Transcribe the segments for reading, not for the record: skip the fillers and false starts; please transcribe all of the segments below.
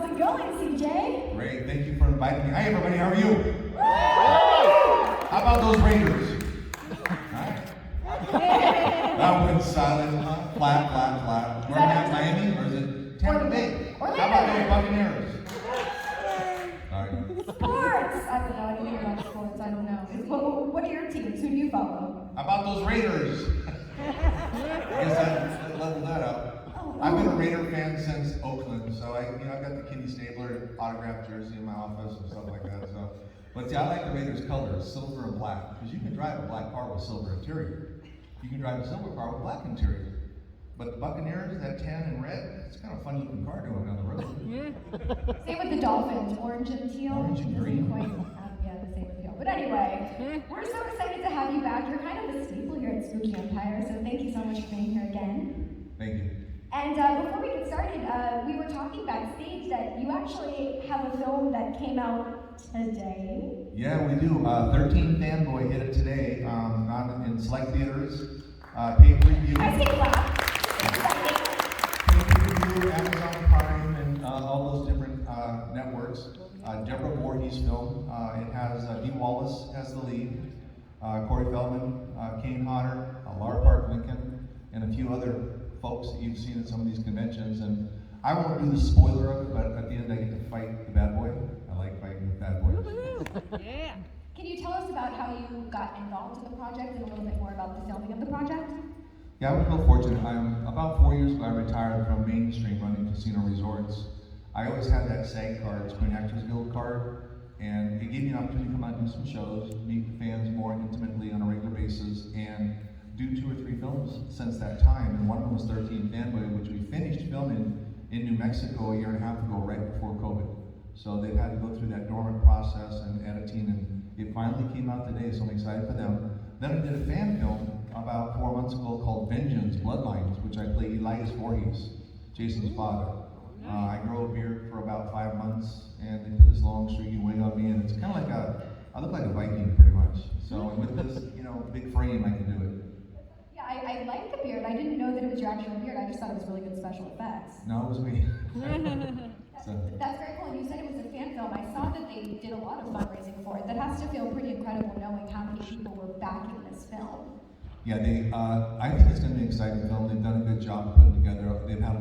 How's it going, CJ? Great, thank you for inviting me. Hi everybody, how are you? How about those Raiders? Alright. That one's silent, huh? Flat. We're at Miami, or is it Tampa Bay? How about those Buccaneers? Alright. Sports! I don't know anything about sports, I don't know. What are your teams? Who do you follow? How about those Raiders? I guess that leveled that out. I've been a Raider fan since Oakland, so I got the Kenny Stabler autographed jersey in my office and stuff like that. So, but I like the Raiders' colors, silver and black, because you can drive a black car with silver interior. You can drive a silver car with black interior. But the Buccaneers, that tan and red, it's kind of a fun looking car going down the road. Same with the Dolphins, orange and teal. Orange and green. Quite the same with teal. But anyway, we're so excited to have you back. You're kind of a staple here at Spooky Empire, so thank you so much for being here again. Thank you. And before we get started, we were talking backstage that you actually have a film that came out today. Yeah, we do. 13 Fanboy hit it today, not in select theaters. Pay-per-view. I say clap. Pay-per-view, Amazon Prime, and all those different networks. Jason Voorhees film. It has Dee Wallace as the lead, Corey Feldman, Kane Hodder, Laura Park Lincoln, and a few other folks that you've seen at some of these conventions. And I won't do the spoiler of it, but at the end I get to fight the bad boy. I like fighting with bad boys. Yeah. Can you tell us about how you got involved in the project and a little bit more about the filming of the project? Yeah, I was real fortunate. About 4 years ago, I retired from mainstream running casino resorts. I always had that SAG card, Screen Actors Guild card, and it gave me an opportunity to come out and do some shows, meet the fans more intimately on a regular basis, and do 2 or 3 films since that time. And one of them was 13 Fanboy, which we finished filming in New Mexico a year and a half ago, right before COVID. So they've had to go through that dormant process and editing, and it finally came out today, so I'm excited for them. Then I did a fan film about 4 months ago called Vengeance Bloodlines, which I play Elias Voorhees, Jason's father. I grow a beard for about 5 months, and they put this long stringy wig on me, and it's kind of like I look like a Viking pretty much. So and with this, big frame, I can do it. Yeah, I like the beard. I didn't know that it was your actual beard. I just thought it was really good special effects. No, it was me. That's very cool. And you said it was a fan film. I saw that they did a lot of fundraising for it. That has to feel pretty incredible knowing how many people were backing this film. Yeah, I think it's going to be an exciting film. They've done a good job of putting together. They've had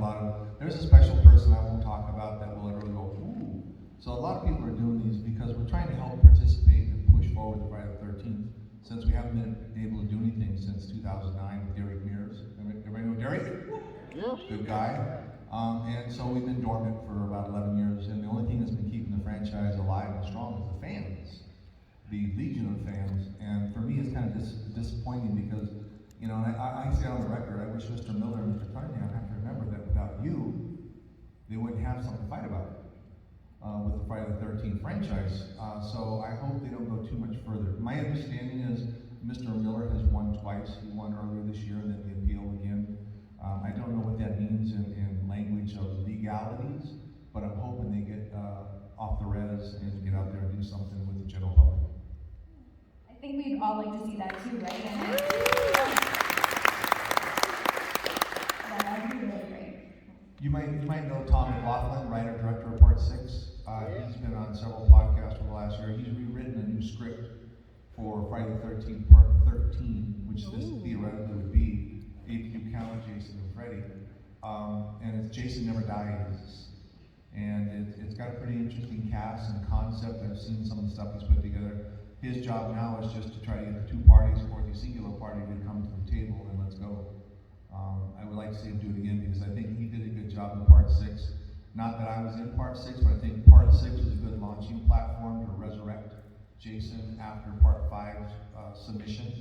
there's a special person I won't talk about that will literally go, ooh. So a lot of people are doing these because we're trying to help participate and push forward the Friday the 13th, since we haven't been able to do anything since 2009 with Derek Mears. Everybody know Derek? Yeah. Good guy. And so we've been dormant for about 11 years, and the only thing that's been keeping the franchise alive and strong is the fans, the legion of fans. And for me, it's kind of disappointing because, and I say on the record, I wish Mr. Miller and Mr. Cunningham have to remember that without you, they wouldn't have something to fight about with the Friday the 13th franchise. So I hope they don't go too much further. My understanding is Mr. Miller has won twice. He won earlier this year, and then they appealed again. I don't know what that means in language of legalities, but I'm hoping they get off the res and get out there and do something with the general public. I think we'd all like to see that too, right? That would be really great. You might know Tom McLaughlin, writer director of Part 6. He's been on several podcasts for the last year. He's rewritten a new script for Friday the 13th, Part 13, which this theoretically would be if you count Jason and Freddy. And it's Jason Never Dies. And it's got a pretty interesting cast and concept. I've seen some of the stuff he's put together. His job now is just to try to get the 2 parties or the singular party to come to the table and let's go. I would like to see him do it again because I think he did a good job in Part 6. Not that I was in Part 6, but I think Part 6 was a good launching platform to resurrect Jason after Part 5's submission.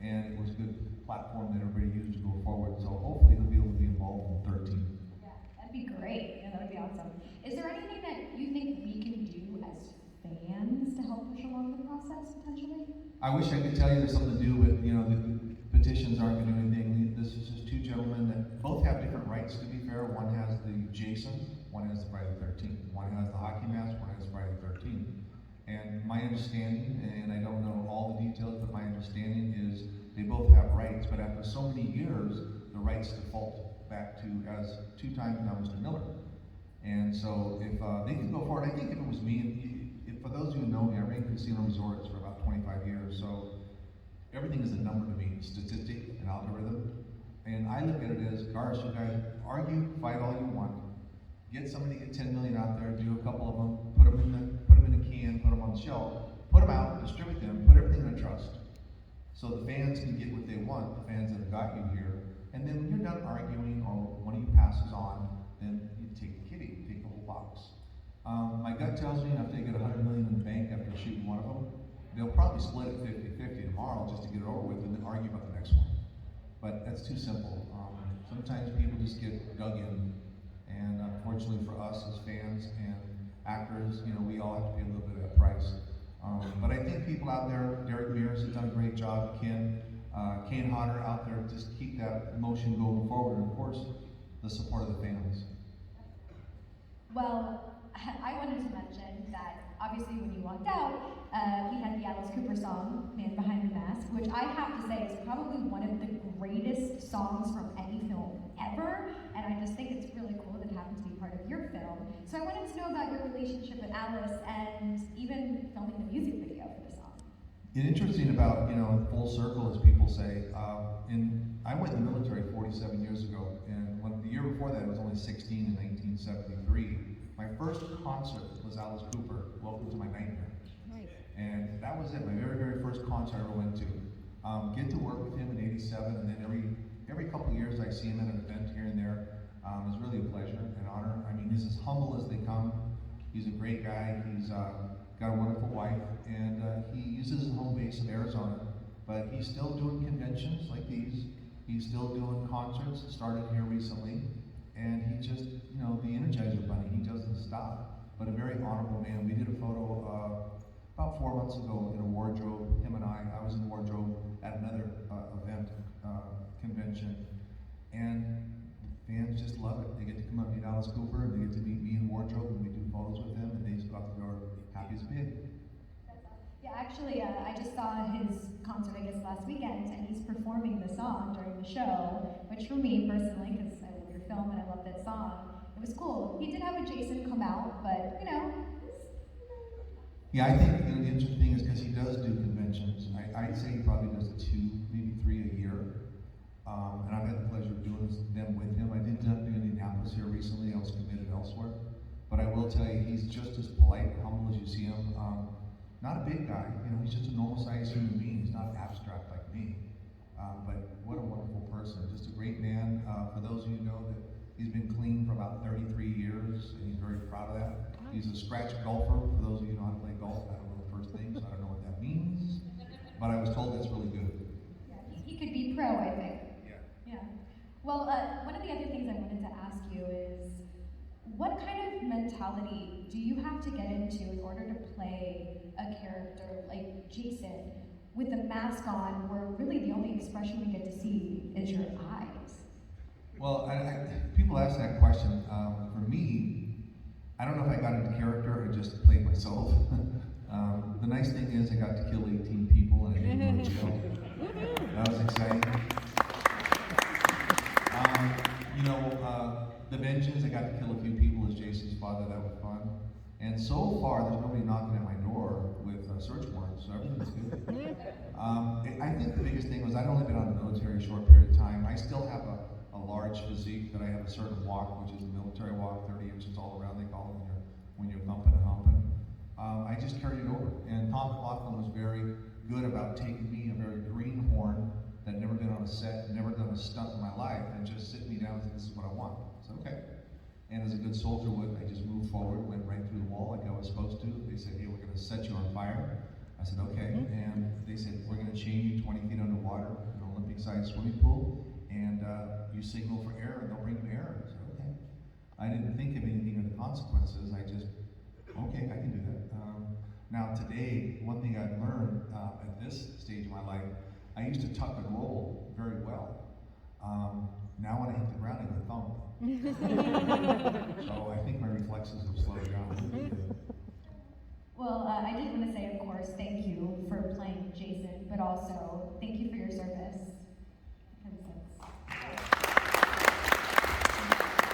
And it was a good platform that everybody used to go forward. So hopefully he'll be able to be involved in 13. Yeah, that'd be great. Yeah, that would be awesome. Is there anything that you think we can do as fans to help push along the process potentially? I wish I could tell you there's something to do, but the petitions aren't going to do anything. This is just 2 gentlemen that both have different rights, to be fair. One has the Jason, one has the Friday the 13th. One has the hockey mask, one has Friday the 13th. And my understanding, and I don't know all the details, but my understanding is they both have rights, but after so many years, the rights default back to, as 2 times now Mr. Miller. And so if they can go forward, I think if it was me, if, for those of you who know me, I ran casino resorts for about 25 years, so everything is a number to me, statistic, an algorithm. And I look at it as, gosh, you guys argue, fight all you want. Get somebody to get 10 million out there, do a couple of them, put them in a can, put them on the shelf, put them out, distribute them, put everything in a trust. So the fans can get what they want, the fans that have got you here. And then when you're done arguing or one of you passes on, then you take the kitty, take the whole box. My gut tells me if they get 100 million in the bank after shooting one of them, they'll probably split it 50-50 tomorrow just to get it over with and then argue about the next one. But that's too simple. Sometimes people just get dug in, and unfortunately for us as fans and actors, you know, we all have to pay a little bit of that price. But I think people out there, Derek Mears has done a great job, Kane Hodder out there, just keep that motion going forward, and of course, the support of the fans. Well, I wanted to mention that obviously when you walked out, we had the Alice Cooper song, Man Behind the Mask, which I have to say is probably one of the greatest songs from any film ever, and I just think it's really cool that it happens to be part of your film. So I wanted to know about your relationship with Alice and even filming the music video for the song. It's interesting about, you know, full circle, as people say, I went in the military 47 years ago, and the year before that, I was only 16 in 1973. My first concert was Alice Cooper, Welcome to My Nightmare. Nice. And that was it, my very, very first concert I ever went to. Get to work with him in '87, and then every couple of years I see him at an event here and there. It's really a pleasure and honor. I mean, he's as humble as they come. He's a great guy. He's got a wonderful wife, and he uses his home base in Arizona, but he's still doing conventions like these. He's still doing concerts, started here recently, and he just, you know, the Energizer Bunny, he doesn't stop. But a very honorable man. We did a photo about 4 months ago in a wardrobe, him and I was in wardrobe at another event, convention, and fans just love it. They get to come up and meet Alice Cooper, and they get to meet me in wardrobe, and we do photos with them, and they just go out the door happy as a pig. Yeah, actually, I just saw his concert, I guess, last weekend, and he's performing the song during the show, which for me personally, because I love your film and I love that song, it was cool. He did have a Jason come out, but, you know. Yeah, I think the interesting thing is because he does do conventions. I'd say he probably does 2, maybe 3 a year. And I've had the pleasure of doing them with him. I did do Indianapolis here recently. I was committed elsewhere. But I will tell you, he's just as polite and humble as you see him. Not a big guy, you know, he's just a normal-sized human being. He's not abstract like me. But what a wonderful person. Just a great man. For those of you who know that he's been clean for about 33 years, and he's very proud of that. He's a scratch golfer. For those of you who know how to play golf, I don't know the first thing, so I don't know what that means. But I was told that's really good. Yeah, he could be pro, I think. Yeah. Well, one of the other things I wanted to ask you is, what kind of mentality do you have to get into in order to play a character like Jason with the mask on, where really the only expression we get to see is your eyes? Well, people ask that question. For me, I don't know if I got into character or just played myself. The nice thing is I got to kill 18 people and I didn't go to jail. That was exciting. You know, the Vengeance, I got to kill a few people as Jason's father. That was fun. And so far, there's nobody knocking at my door with search warrants, so everything's good. I think the biggest thing was I'd only been out of the military a short period of time. I still have a large physique, but I have a certain walk, which is the military walk, 30 inches all around, they call it when you're thumping and humping. I just carried it over. And Tom McLaughlin was very good about taking me, a very greenhorn that never been on a set, never done a stunt in my life, and just sit me down and say, this is what I want. I said, okay. And as a good soldier would, I just moved forward, went right through the wall like I was supposed to. They said, hey, we're gonna set you on fire. I said, okay. And they said, we're gonna chain you 20 feet underwater in an Olympic-sized swimming pool, and you signal for air, and they'll bring you air. I said, okay. I didn't think of anything of the consequences. I just, okay, I can do that. Now today, one thing I've learned at this stage of my life, I used to tuck and roll very well. Now when I hit the ground, I go thump. So I think my reflexes have slowed down. Well, I did want to say, of course, thank you for playing Jason, but also thank you for your service.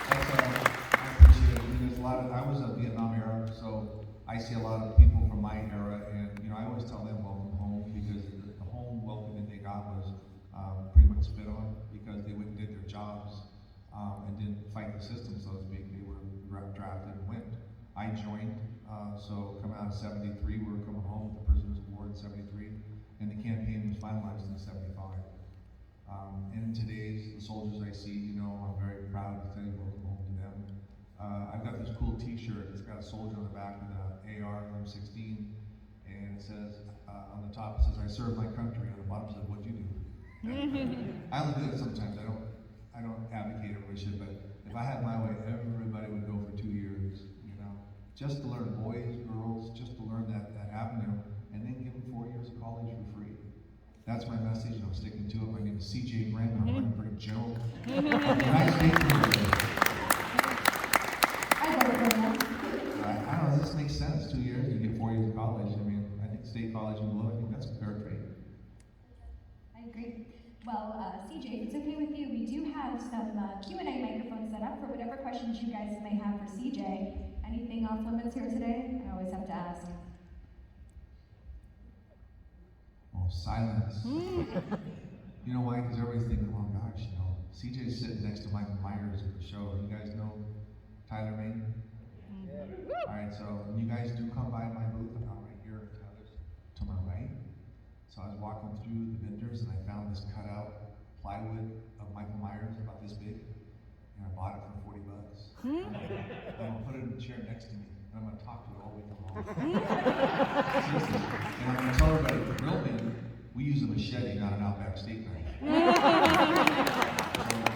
I appreciate it. drafted and went. I joined, so coming out of 73, we were coming home with the Prisoners of War in 73, and the campaign was finalized in 75. And today's, the soldiers I see, you know, I'm very proud to say welcome home to them. I've got this cool t-shirt, it's got a soldier on the back with an AR M16, and it says, on the top it says, I serve my country, on the bottom it says, what'd you do? I only do it sometimes, I don't advocate or wish it, but if I had my way, everybody would go for 2 years, you know, just to learn boys, girls, just to learn that avenue, and then give them 4 years of college for free. That's my message, and I'm sticking to it. My name is C.J. Grant, and I'm running for General United States Military. I love it very much. I don't know, this makes sense. 2 years, you get 4 years of college. I mean, I think state college and below, I think that's a fair trade. I agree. Well, CJ, if it's okay with you, we do have some Q&A microphones set up for whatever questions you guys may have for CJ. Anything off limits here today? I always have to ask. Oh, silence. You know why? Because everybody's thinking, oh gosh, you know, CJ's sitting next to Michael Myers at the show. You guys know Tyler Mane? Yeah. All right, so when you guys do come by my booth, I'm right here at Tyler's to my right. So I was walking through the vendors and I found this cutout plywood of Michael Myers about this big, and I bought it for $40. I'm gonna put it in the chair next to me, and I'm gonna talk to it all week long. Seriously. And I'm gonna tell everybody, for real men, we use a machete, not an Outback steak knife. So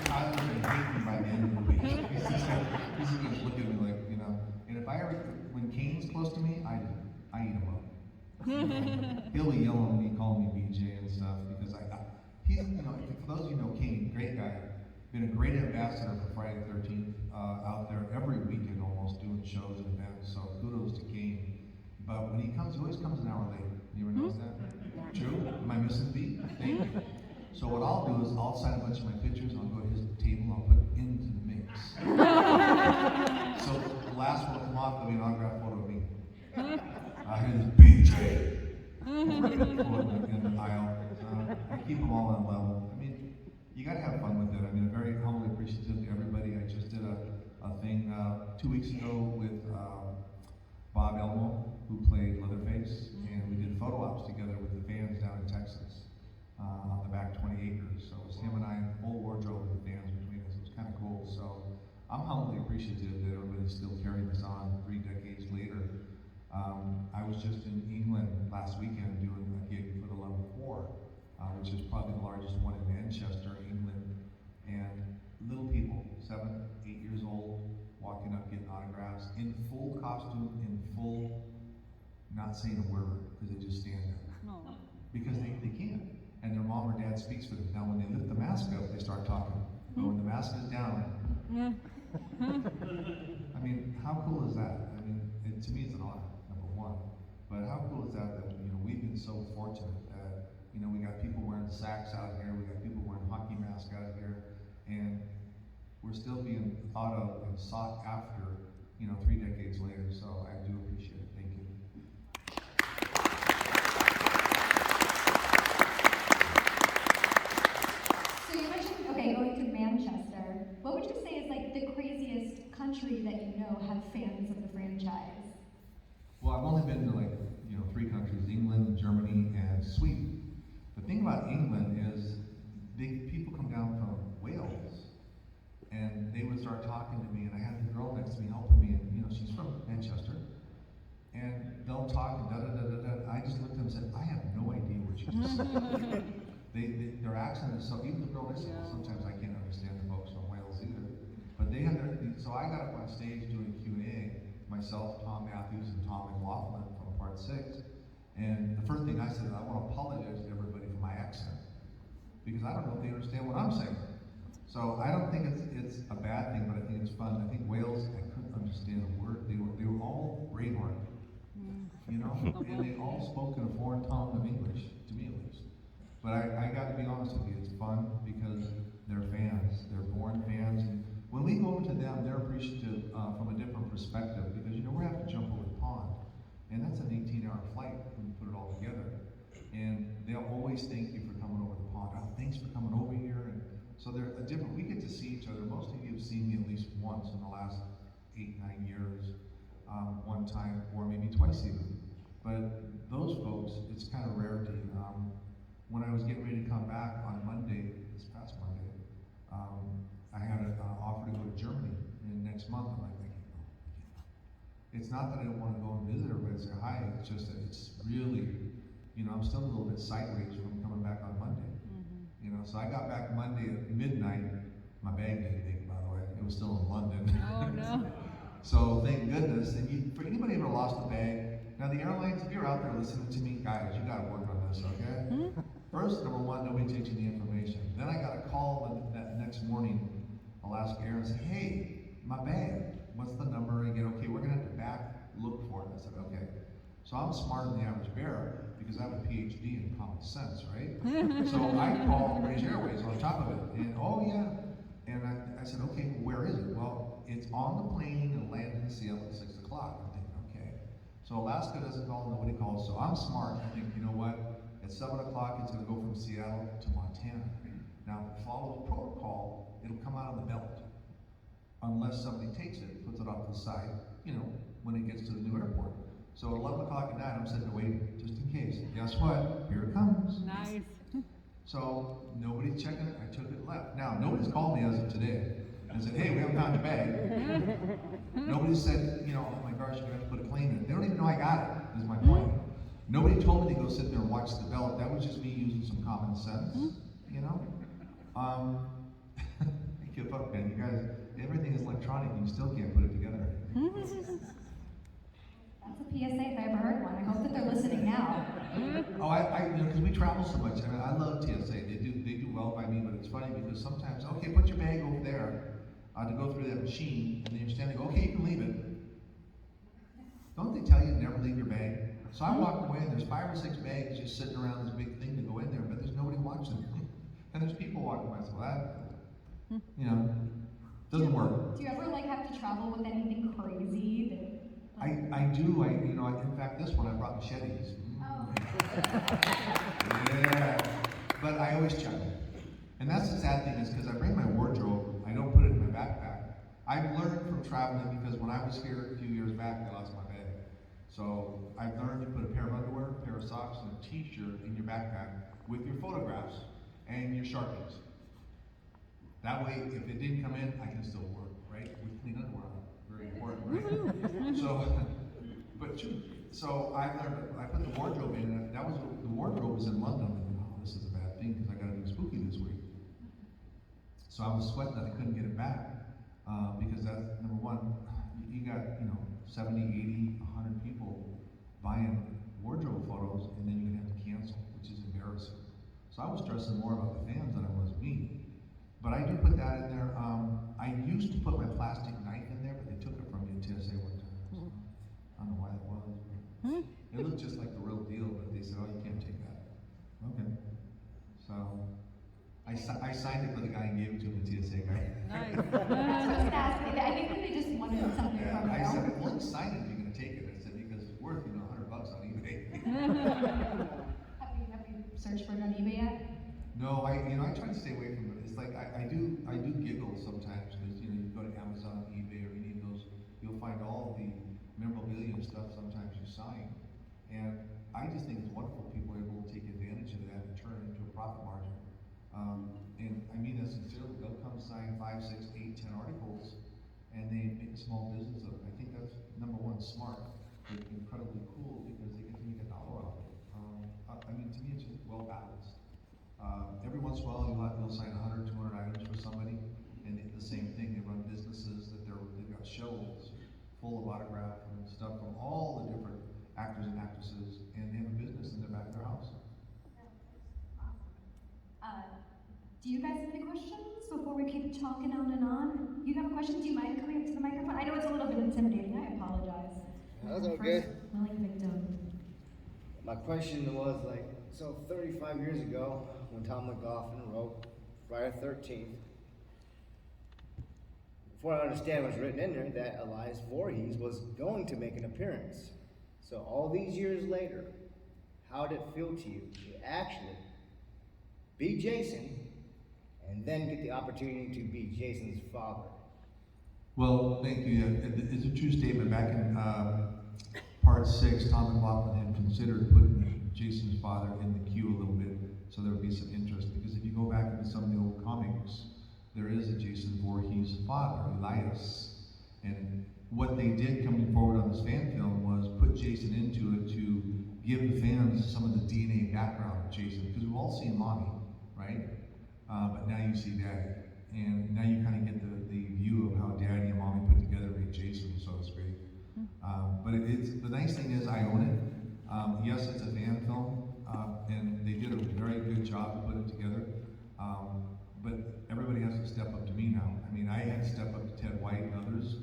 Tyler's gonna hate me by the end of the week. He's just gonna look at me like, you know. And if I ever, when Kane's close to me, I eat him up. He'll be yelling at me, calling me BJ and stuff, because he's, you know, for those of you who know Kane, great guy, been a great ambassador for Friday the 13th, out there every weekend almost doing shows and events, so kudos to Kane. But when he comes, he always comes an hour late. You ever notice that? True? Am I missing the beat? Thank you. So what I'll do is I'll sign a bunch of my pictures, and I'll go to his table, and I'll put it into the mix. So the last one will come off, there'll be an autograph photo of me. Here's BJ. In the aisle. I keep them all on level. I mean, you gotta have fun with it. I mean, I'm very humbly appreciative to everybody. I just did a thing 2 weeks ago with Bob Elmo, who played Leatherface, and we did photo ops together with the fans down in Texas, on the back 20 acres. So it was him and I, full wardrobe with the fans between us. It was kind of cool. So I'm humbly appreciative that everybody's still carrying this on 3 decades later. I was just in England last weekend doing a gig for the Level 4, which is probably the largest one in Manchester, England. And little people, 7, 8 years old, walking up getting autographs in full costume, in full, not saying a word, because they just stand there. Aww. Because they can't. And their mom or dad speaks for them. Now when they lift the mask up, they start talking. But when the mask is down, I mean, how cool is that? I mean, to me it's an honor, number one. But how cool is that you know, we've been so fortunate that, you know, we got people wearing sacks out here, we got people wearing hockey masks out here, and we're still being thought of and sought after, you know, 3 decades later. So I do appreciate it. Thank you. So you mentioned, okay, going to Manchester. What would you say is like the craziest country that you know have fans of the franchise? Well, I've only been to 3 countries, England, Germany, and Sweden. The thing about England is people come down from Wales, and they would start talking to me, and I had the girl next to me helping me, and you know, she's from Manchester, and they'll talk and da-da-da-da-da. I just looked at them and said, I have no idea what you just said. Their accent is so, even the girl next to me, sometimes I can't understand the folks from Wales either. But they have so I got up on stage doing Q&A, myself, Tom Matthews, and Tom McLaughlin from Part 6. And the first thing I said is, I want to apologize to everybody for my accent, because I don't know if they understand what I'm saying. So I don't think it's a bad thing, but I think it's fun. I think Wales, I couldn't understand a word. They were all Braveheart, you know, and they all spoke in a foreign tongue of English, to me at least. But I got to be honest with you, it's fun because they're fans. They're born fans. And when we go over to them, they're appreciative from a different perspective, because you know, we have to jump over the pond. And that's an 18-hour flight when you put it all together. And they'll always thank you for coming over the pond. Oh, thanks for coming over here. And so they're we get to see each other. Most of you have seen me at least once in the last 8, 9 years. one time, or maybe twice even. But those folks, it's kind of rarity. When I was getting ready to come back on Monday, this past Monday, I had an offer to go to Germany next month. I'm like thinking, no, I can't. It's not that I don't want to go and visit everybody and say hi, it's just that it's really, I'm still a little bit sideways from coming back on Monday. So I got back Monday at midnight. My bag didn't make it, by the way. It was still in London. Oh no. So thank goodness. And for anybody ever lost a bag, now the airlines, if you're out there listening to me, guys, you gotta work on this, okay? First, number one, nobody takes you the information. Then I got a call that next morning, Alaska Air, and said, hey, my bag, what's the number? I get, okay, we're gonna have to back look for it. I said, okay. So I'm smarter than the average bear because I have a PhD in common sense, right? So I called British Airways on top of it, and oh yeah. And I said, okay, well, where is it? Well, it's on the plane and landed in Seattle at 6 o'clock. I'm thinking, okay. So Alaska doesn't call, nobody calls, so I'm smart. I think, you know what? At 7 o'clock, it's gonna go from Seattle to Montana. Now, follow the protocol, it'll come out of the belt. Unless somebody takes it, puts it off to the side, when it gets to the new airport. So at 11 o'clock at night, I'm sitting there waiting, just in case. Guess what? Here it comes. Nice. So nobody's checking it. I took it and left. Now nobody's called me as of today and said, "Hey, we haven't found your bag." Nobody said, "Oh my gosh, you're gonna have to put a claim in." They don't even know I got it. Is my point. Nobody told me to go sit there and watch the belt. That was just me using some common sense. Keep up, man. You guys, everything is electronic. And you still can't put it together. That's a PSA if I ever heard one. I hope that they're listening now. Oh, because we travel so much. I mean, I love TSA. They do well by me, but it's funny because sometimes, okay, put your bag over there to go through that machine, and then you're standing, okay, you can leave it. Don't they tell you to never leave your bag? So I walk away, and there's 5 or 6 bags just sitting around this big thing to go in there, but there's nobody watching. And there's people walking by, so that, doesn't work. Do you ever have to travel with anything crazy that? I do. In fact, this one I brought machetes. Oh. Yeah, but I always check it. And that's the sad thing is because I bring my wardrobe, I don't put it in my backpack. I've learned from traveling because when I was here a few years back, I lost my bag. So I've learned to put a pair of underwear, a pair of socks, and a t-shirt in your backpack with your photographs and your Sharpies. That way, if it didn't come in, I can still work, right? With clean underwear on. Very important, right? So I learned, I put the wardrobe in, and the wardrobe was in London. I'm like, oh, this is a bad thing because I got to do spooky this week. So I was sweating that I couldn't get it back because that's number one. You got 70, 80, 100 people buying wardrobe photos, and then you're gonna have to cancel, which is embarrassing. So I was stressing more about the fans than I was me. But I do put that in there. I used to put my plastic knife in there, but they took it from me at TSA one time. So I don't know why that was. It looked just like the real deal, but they said, "Oh, you can't take that." Okay. So I signed it for the guy and gave it to him, the TSA guy. Nice. I think that they just wanted something Yeah, from you. I said, "Well, you sign it if you're going to take it." I said, "Because it's worth $100 on eBay." Have you searched for it on eBay yet? No, I try to stay away from it. It's like I do giggle sometimes because you go to Amazon, eBay, or any of those, you'll find all the memorabilia and stuff sometimes you sign, and I just think it's wonderful people are able to take advantage of that and turn it into a profit margin. And I mean that sincerely. They'll come sign 5, 6, 8, 10 articles, and they make a small business of it. I think that's number one, smart, but incredibly cool because they get to make $1 off of it. To me, it's just well balanced. Every once in a while, you'll sign 100, 200 items for somebody, and the same thing. They run businesses that they've got shelves full of autographs and stuff from all the different actors and actresses, and they have a business in the back of their house. Do you guys have any questions before we keep talking on and on? You have a question? Do you mind coming up to the microphone? I know it's a little bit intimidating. I apologize. That's okay. Willing victim. My question was 35 years ago, when Tom McGoffin wrote Friday the 13th, before I understand what's written in there, that Elias Voorhees was going to make an appearance. So all these years later, how did it feel to you to actually be Jason and then get the opportunity to be Jason's father? Well, thank you. Yeah, it's a true statement. Back in part 6, Tom McLaughlin had considered putting Jason's father in the queue a little bit, so there would be some interest. Because if you go back into some of the old comics, there is a Jason Voorhees father, Elias. And what they did coming forward on this fan film was put Jason into it to give the fans some of the DNA background of Jason. Because we've all seen Mommy, right? But now you see Daddy. And now you kind of get the view of how Daddy and Mommy put together made Jason, so it's great. But it's the nice thing is I own it. Yes, it's a fan film, and they did a very good job to put it together. But everybody has to step up to me now. I mean, I had to step up to Ted White and others.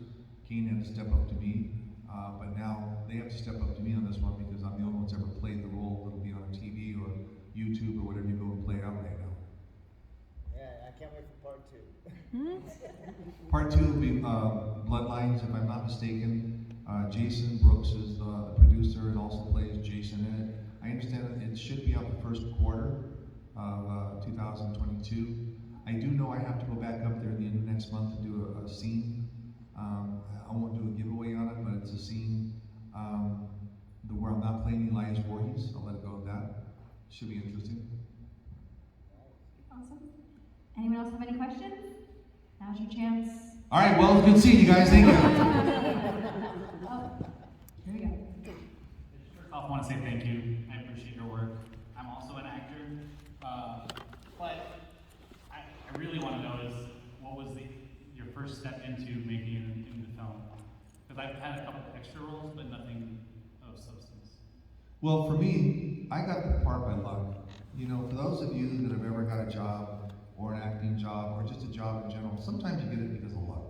Kane had to step up to me. But now they have to step up to me on this one because I'm the only one that's ever played the role that'll be on a TV or YouTube or whatever you go and play out right now. Yeah, I can't wait for part 2. Part 2 will be Bloodlines, if I'm not mistaken. Jason Brooks is the producer and also plays Jason in it. I understand that it should be out the first quarter of 2022. I do know I have to go back up there at the end of next month to do a scene. I won't do a giveaway on it, but it's a scene where I'm not playing Elias Voorhees. I'll let it go at that. Should be interesting. Awesome. Anyone else have any questions? Now's your chance. All right, well, it's good seeing you guys. Thank you. Oh, here we go. First off, I want to say thank you. I appreciate your work. I'm also an actor, but I really want to know is what was your first step into making the film? Because I've had a couple extra roles, but nothing of substance. Well, for me, I got the part by luck. You know, for those of you that have ever got a job or an acting job or just a job in general, sometimes you get it because of luck.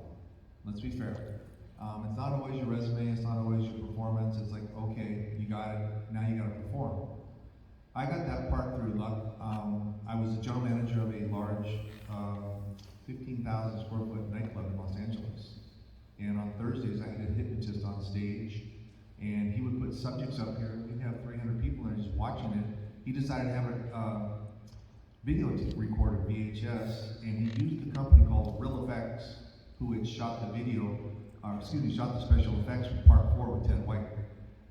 Let's be fair. It's not always your resume, it's not always your performance. It's like, okay, you got it, now you gotta perform. I got that part through luck. I was the general manager of a large 15,000 square foot nightclub in Los Angeles. And on Thursdays, I had a hypnotist on stage, and he would put subjects up here. We'd have 300 people there just watching it. He decided to have a video recorder, VHS, and he used a company called Real Effects, who had shot the video, shot the special effects for part 4 with Ted White.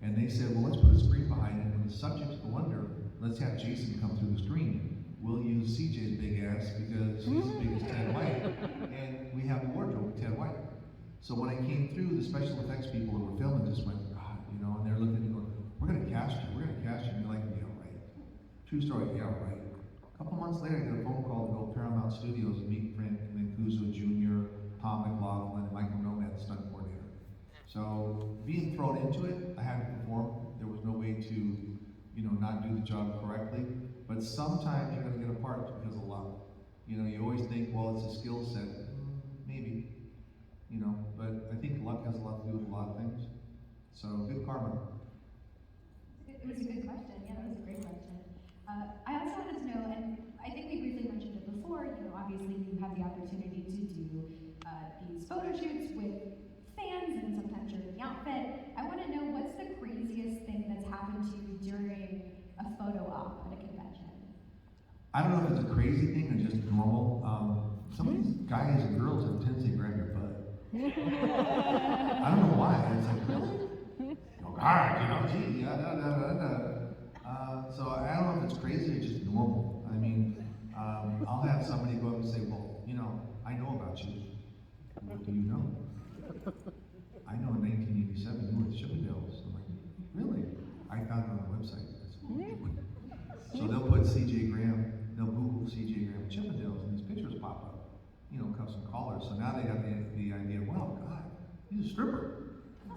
And they said, well, let's put a screen behind it. When the subjects go under, let's have Jason come through the screen. We'll use CJ's big ass because he's as big as Ted White, and we have the wardrobe with Ted White. So when I came through, the special effects people who were filming just went, God, you know, and they're looking at me going, we're gonna cast you, we're gonna cast you. And you're like, yeah, right. True story, yeah, right. A couple months later, I got a phone call to go to Paramount Studios and meet Frank Mancuso Jr., Tom McLaughlin, and Michael Nomad, the stunt coordinator. So being thrown into it, I had to perform. There was no way to, you know, not do the job correctly. But sometimes you're gonna get a part because of luck. You know, you always think, well, it's a skill set. Maybe. You know, but I think luck has a lot to do with a lot of things. So good karma. It was a good question. Yeah, that was a great question. I also wanted to know, and I think we briefly mentioned it before, you know, obviously you have the opportunity to do these photo shoots with fans and sometimes you're in the outfit. I want to know what's the craziest thing that's happened to you during a photo op at a convention? I don't know if it's a crazy thing or just normal. Some of these guys and girls have a tendency to grab your butt. I don't know why. It's like, really? Alright, you know, gee, so I don't know if it's crazy or just normal. I mean, I'll have somebody go up and say, well, you know, I know about you. What do you know? I know in 1987 you were at Chippendales. I'm like, really? I found it on the website. So they'll put CJ Graham, they'll Google CJ Graham Chippendales, and these pictures pop up. You know, cuffs and collars. So now they have the idea, well, God, he's a stripper.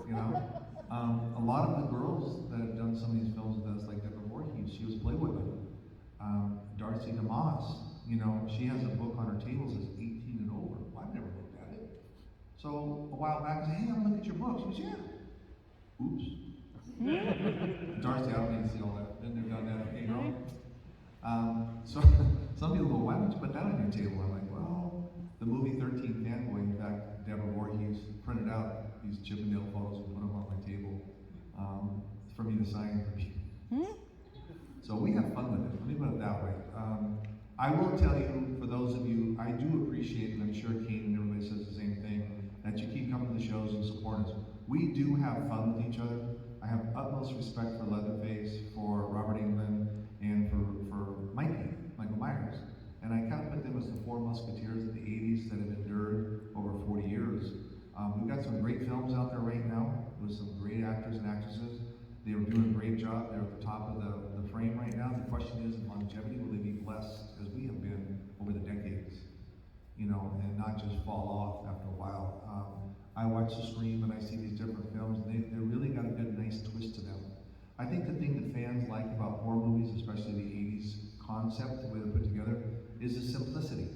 You know? A lot of the girls that have done some of these films with us, like Deborah Voorhees, she was Playboy women. Darcy DeMoss, you know, she has a book on her table that says 18 and over. Well, I've never looked at it. So a while back, I said, hey, I'm looking at your book. She goes, yeah. Oops. Darcy, I don't need to see all that. Been there, done that, okay, girl? So some people go, why don't you put that on your table? I'm like, well, the movie 13 Fanboy, in fact, Deborah Voorhees printed out these Chippendale photos and put them on my table for me to sign for people. So we have fun with it. Let me put it that way. I will tell you, for those of you, I do appreciate, and I'm sure Kane and everybody says the same thing, that you keep coming have fun with each other. I have utmost respect for Leatherface, for Robert Englund, and for Michael Myers. And I kind of put them as the four musketeers of the 80s that have endured over 40 years. We've got some great films out there right now with some great actors and actresses. They are doing a great job. They're at the top of the frame right now. The question is, in longevity, will they be blessed as we have been over the decades? You know, and not just fall off after a while. I watch the stream and I see these different films, and they really got a good, nice twist to them. I think the thing that fans like about horror movies, especially the 80s concept, the way they're put together, is the simplicity.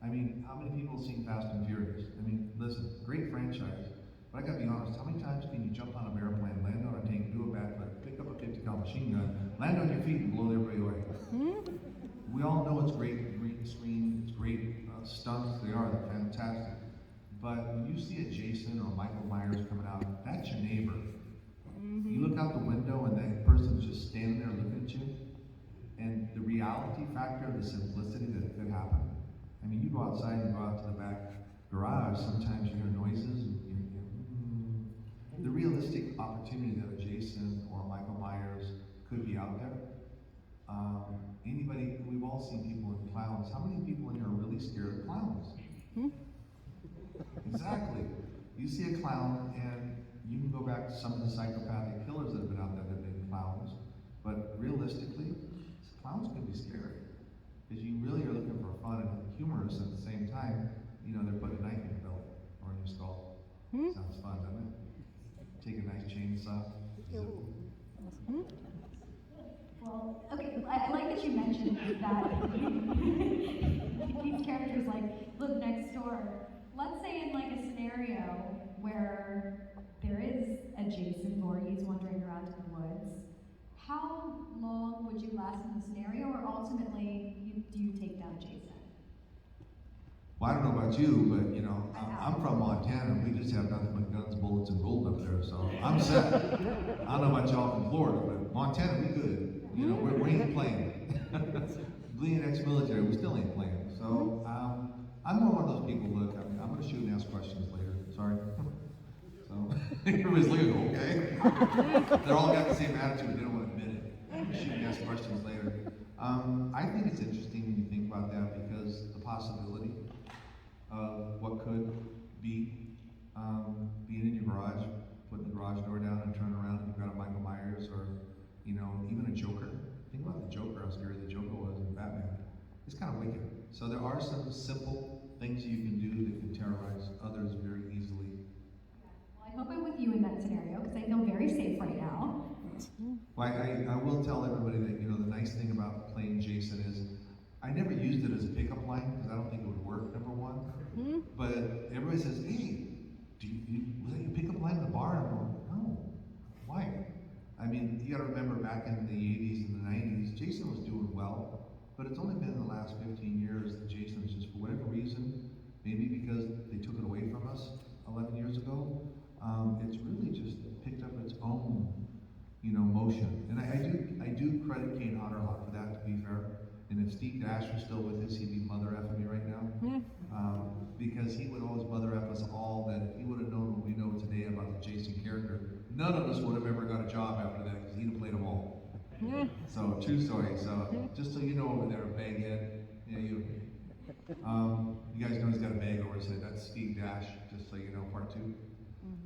I mean, how many people have seen Fast and Furious? I mean, listen, great franchise, but I gotta be honest, how many times can you jump on an airplane, land on a tank, do a backflip, pick up a 50 cal machine gun, land on your feet and blow everybody away? We all know it's great green screen, it's great stunts, they're fantastic. But when you see a Jason or Michael Myers coming out, that's your neighbor. You look out the window and that person's just standing there looking at you, and the reality factor of the simplicity that it could happen. I mean, you go outside and go out to the back garage, sometimes you hear noises, and the realistic opportunity that a Jason or a Michael Myers could be out there. Anybody, we've all seen people in clowns. How many people in here are really scared of clowns? Exactly. You see a clown, and you can go back to some of the psychopathic killers that have been out there that have been clowns, but realistically, clowns can be scary. Because you really are looking for fun and humorous at the same time. You know, they're putting a knife in your belly or in your skull. Sounds fun, doesn't it? Take a nice chainsaw. Well, okay, I like that you mentioned that these characters live next door. Let's say in like a scenario where there is a Jason Voorhees wandering around in the woods, how long would you last in the scenario, or ultimately do you take down Jason? Well, I don't know about you, but you know, I'm from Montana, and we just have nothing but guns, bullets, and gold up there, so I'm set. I don't know about y'all from Florida, but Montana, we good. You know, we ain't playing. Being ex-military, we still ain't playing. So, I'm more one of those people, look, I mean, I'm gonna shoot and ask questions later, sorry. So, everybody's looking, okay? They're all got the same attitude, they don't want to admit it. I'm gonna shoot and ask questions later. I think it's interesting when you think about that, because the possibility of what could be being in your garage, putting the garage door down and turning around and you've got a Michael Myers, or you know, even a Joker. Think about the Joker, how scary the Joker was in Batman. It's kind of wicked. So there are some simple things you can do that can terrorize others very easily. Well, I hope I'm with you in that scenario, because I feel very safe right now. Well, I will tell everybody that, you know, the nice thing about playing Jason is I never used it as a pickup line because I don't think it would work, number one. But everybody says, hey, was that your pickup line in the bar? And I'm going, no. Why? I mean, you gotta remember back in the 80s and the 90s, Jason was doing well, but it's only been in the last 15 years that Jason's just, for whatever reason, maybe because they took it away from us 11 years ago, it's really just picked up its own, you know, motion. And I do credit Kane Hodderhawk for that, to be fair. And if Steve Dash was still with us, he'd be mother effing me right now. Because he would always mother eff us all, that if he would have known what we know today about the Jason character, none of us would have ever got a job after that, because he'd have played them all. So, true story. So, just so you know over there, Baghead, yeah, you guys know he's got a bag over his head. That's Steve Dash, just so you know, part 2.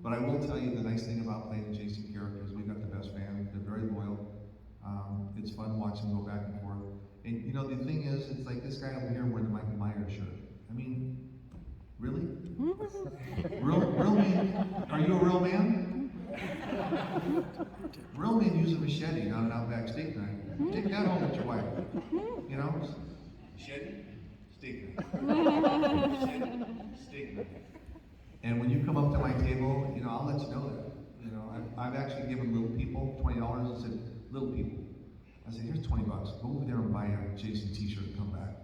But I will tell you the nice thing about playing the Jason characters, we've got the best fans. They're very loyal. It's fun watching them go back and forth. And you know, the thing is, it's like this guy over here wearing the Michael Myers shirt. I mean, really? Real man? Are you a real man? Real men use a machete on an Outback steak knife. Take that home with your wife. You know? Machete, steak knife. Machete, steak knife. And when you come up to my table, you know, I'll let you know that. You know, I've actually given little people $20 and said, little people. I said, here's $20. Go over there and buy a Jason t-shirt and come back.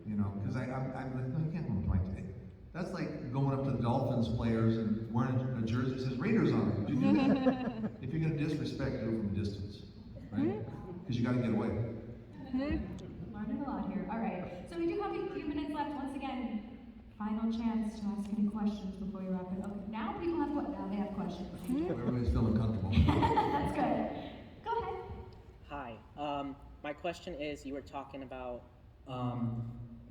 You know, because I'm like, no, you can't come to my table. That's like going up to the Dolphins players and wearing a jersey that says Raiders on it. Would you do that? If you're going to disrespect, do it from a distance, right? Because you got to get away. Learning a lot here. All right. So we do have a few minutes left. Once again, Final chance to ask any questions before you wrap it. Okay, now people have now they have questions. Everybody's feeling comfortable. That's good. Go ahead. Hi. My question is, you were talking about,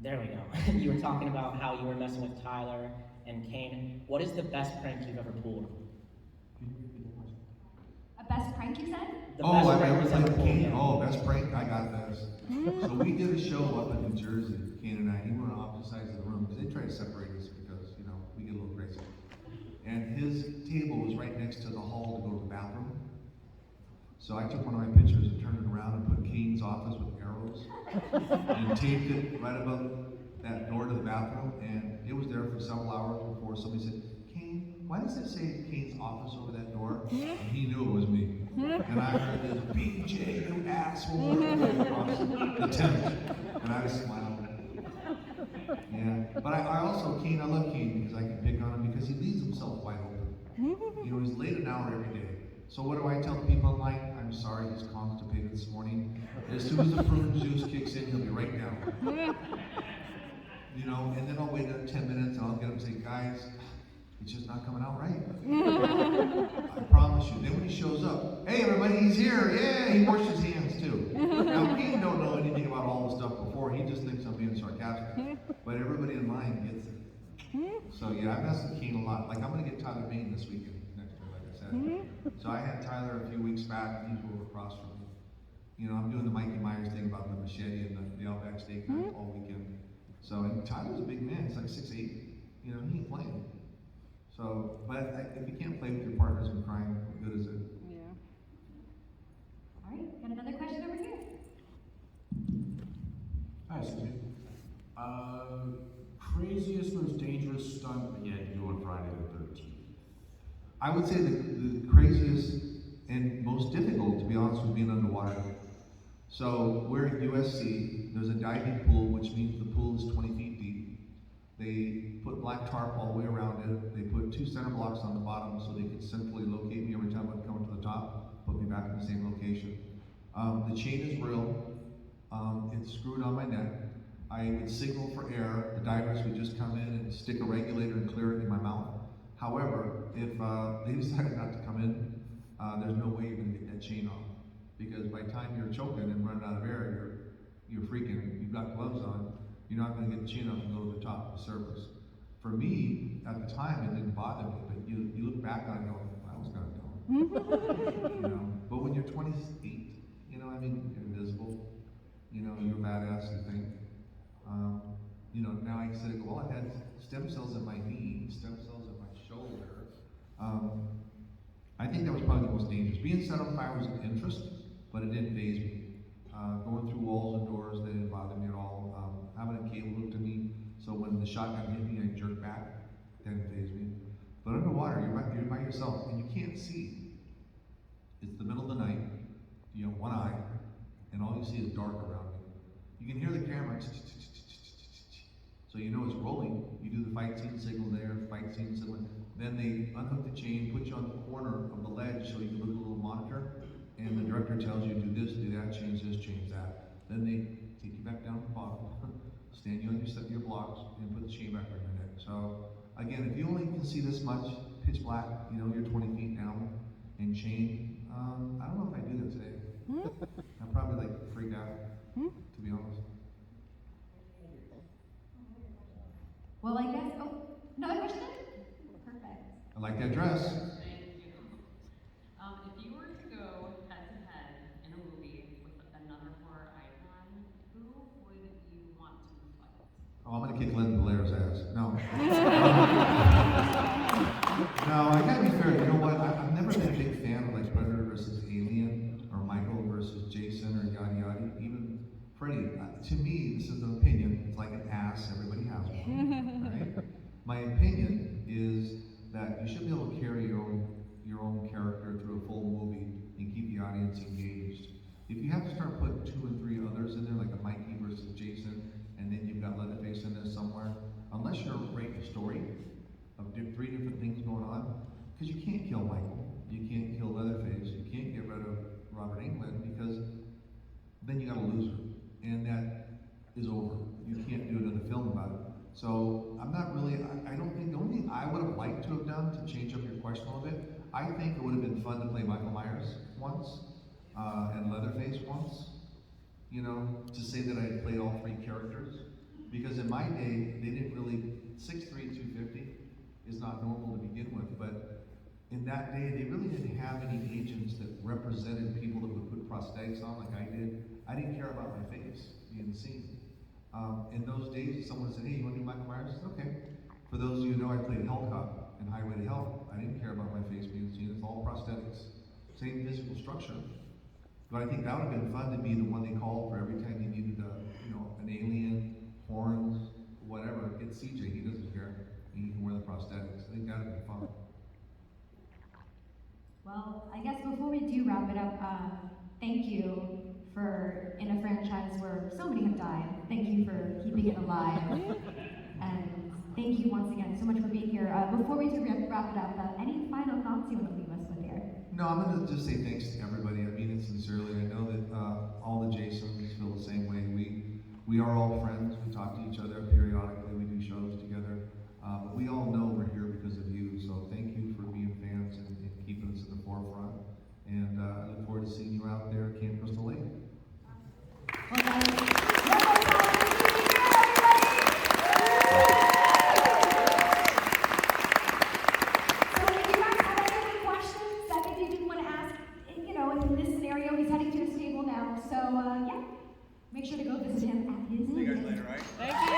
there we go. You were talking about how you were messing with Tyler and Kane. What is the best prank you've ever pulled? A best prank you said? The Oh, best I prank ever you've played ever pulled, Kane. yeah. Oh, best prank, I got this. So we did a show up in New Jersey, Kane and I. He were on opposite sides of the room because they tried to separate us because, you know, we get a little crazy. And his table was right next to the hall to go to the bathroom. So I took one of my pictures and turned it around and put Kane's office with arrows and taped it right above that door to the bathroom. And it was there for several hours before somebody said, Kane, why does it say Kane's office over that door? And he knew it was me. And I heard this, BJ, you asshole, across the tent. And I smiled. Yeah, but I also, Kane, I love Kane because I can pick on him because he leaves himself wide open. You know, he's late an hour every day. So what do I tell people in line? I'm sorry, he's constipated this morning. As soon as the prune juice kicks in, he'll be right down. You know, and then I'll wait 10 minutes and I'll get him and say, guys, it's just not coming out right. I promise you. Then when he shows up, hey everybody, he's here. Yeah, he washed his hands too. Now, Kane don't know anything about all the stuff before. He just thinks I'm being sarcastic. But everybody in line gets it. So yeah, I mess with Kane a lot. Like I'm gonna get Tyler Maine this weekend next year, like I said. So I had Tyler a few weeks back, and he's over across from me. You know, I'm doing the Mikey Myers thing about the machete and the Outback steak night all weekend. So and Tyler's a big man. He's like 6'8". You know, he ain't playing. So, but if you can't play with your partners in crime, what good is it? Yeah. All right, got another question over here. Hi, Susie. Craziest, most dangerous stunt that you had to do on Friday the 13th? I would say the craziest and most difficult, to be honest, was being underwater. So we're at USC. There's a diving pool, which means the pool is 20 feet deep. They put black tarp all the way around it. They put 2 center blocks on the bottom so they could centrally locate me every time I'd come to the top, put me back in the same location. The chain is real. It's screwed on my neck. I would signal for air. The divers would just come in and stick a regulator and clear it in my mouth. However, if they decided not to come in, there's no way you're going to get that chain off. Because by the time you're choking and running out of air, you're freaking, you've got gloves on, you're not going to get the chain off and go to the top of the surface. For me, at the time, it didn't bother me, but you look back on it and go, I was kind of dumb. You know? But when you're 28, you know, I mean, you're invisible, you know, you're a badass, you think. You know, now I said, well, I had stem cells in my knee, stem cells in my shoulder. I think that was probably the most dangerous. Being set on fire was an interest, but it didn't faze me. Going through walls and doors, that didn't bother me at all. Having a cable hooked to me, so when the shotgun hit me, I jerked back, didn't faze me. But underwater, you're by yourself, and you can't see. It's the middle of the night, you have one eye, and all you see is dark around you. You can hear the camera, so you know it's rolling. You do the fight scene signal there, fight scene signal. Then they unhook the chain, put you on the corner of the ledge so you can look at a little monitor, and the director tells you, do this, do that, change this, change that. Then they take you back down to the bottom, stand you on your blocks, and put the chain back on your neck. So, again, if you only can see this much, pitch black, you know, you're 20 feet down and chained, I don't know if I do that today. I'd probably like freak out, to be honest. Well, I guess, another question? Perfect. I like that dress. Thank you. If you were to go head-to-head in a movie with another horror icon, who would you want to fight? Oh, I'm gonna kick Lynn Blair's ass. No. No, I gotta be fair. You know what? I've never been a big fan of like Predator versus Alien or Michael versus Jason or yada yada. Even Freddy. To me, this is an opinion. It's like an ass. Everybody has one, right? My opinion is that you should be able to carry your own character through a full movie and keep the audience engaged. If you have to start putting 2 and 3 others in there, like a Mikey versus Jason, and then you've got Leatherface in there somewhere, unless you're writing a story of 3 different things going on, because you can't kill Michael, you can't kill Leatherface, you can't get rid of Robert Englund, because then you got a loser, and that is over. You can't do another film about it. So I'm not really and Leatherface once, you know, to say that I had played all three characters. Because in my day, they didn't really, 6'3", 250 is not normal to begin with, but in that day, they really didn't have any agents that represented people that would put prosthetics on like I did. I didn't care about my face being seen. In those days, someone said, hey, you want to do Michael Myers? I said, okay. For those of you who know, I played Hell Cop in Highway to Hell. I didn't care about my face being seen. It's all prosthetics. Same physical structure. But I think that would have been fun to be the one they called for every time you needed an alien, horns, whatever. It's CJ, he doesn't care. He can wear the prosthetics. I think that would be fun. Well, I guess before we do wrap it up, thank you for, in a franchise where so many have died, thank you for keeping it alive. And thank you once again so much for being here. Before we do wrap it up, any final thoughts you want to leave us with here? No, I'm going to just say thanks to everybody. I mean it sincerely. I know that all the Jasons feel the same way. We are all friends. We talk to each other periodically. We do shows together. But we all know we're here because of you. So thank you for being fans and keeping us in the forefront. And I look forward to seeing you out there at Camp Crystal Lake. Well, guys, one more time, so if you guys have any questions that maybe you didn't want to ask, in this scenario, he's heading to a stable now. So, yeah, make sure to go visit him at his. See you guys later, right? Thank you.